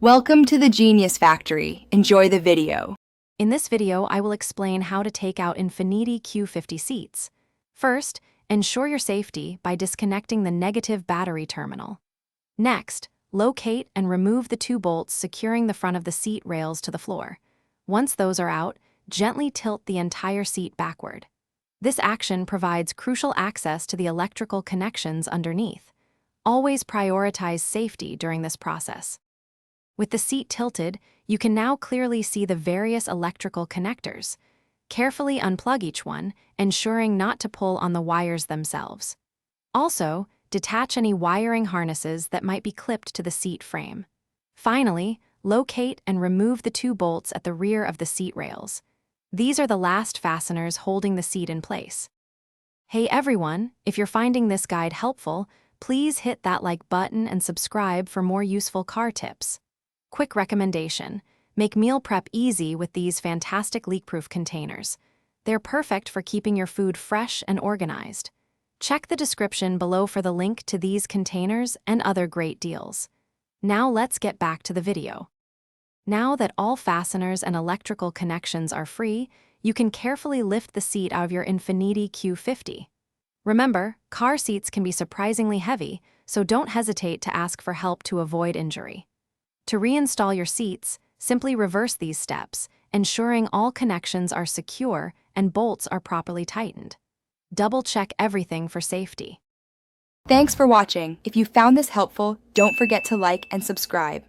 Welcome to the Genius Factory. Enjoy the video. In this video, I will explain how to take out Infiniti Q50 seats. First, ensure your safety by disconnecting the negative battery terminal. Next, locate and remove the two bolts securing the front of the seat rails to the floor. Once those are out, gently tilt the entire seat backward. This action provides crucial access to the electrical connections underneath. Always prioritize safety during this process. With the seat tilted, you can now clearly see the various electrical connectors. Carefully unplug each one, ensuring not to pull on the wires themselves. Also, detach any wiring harnesses that might be clipped to the seat frame. Finally, locate and remove the two bolts at the rear of the seat rails. These are the last fasteners holding the seat in place. Hey everyone, if you're finding this guide helpful, please hit that like button and subscribe for more useful car tips. Quick recommendation: make meal prep easy with these fantastic leak-proof containers. They're perfect for keeping your food fresh and organized. Check the description below for the link to these containers and other great deals. Now let's get back to the video. Now that all fasteners and electrical connections are free, you can carefully lift the seat out of your Infiniti Q50. Remember, car seats can be surprisingly heavy, so don't hesitate to ask for help to avoid injury. To reinstall your seats, simply reverse these steps, ensuring all connections are secure and bolts are properly tightened. Double-check everything for safety. Thanks for watching. If you found this helpful, don't forget to like and subscribe.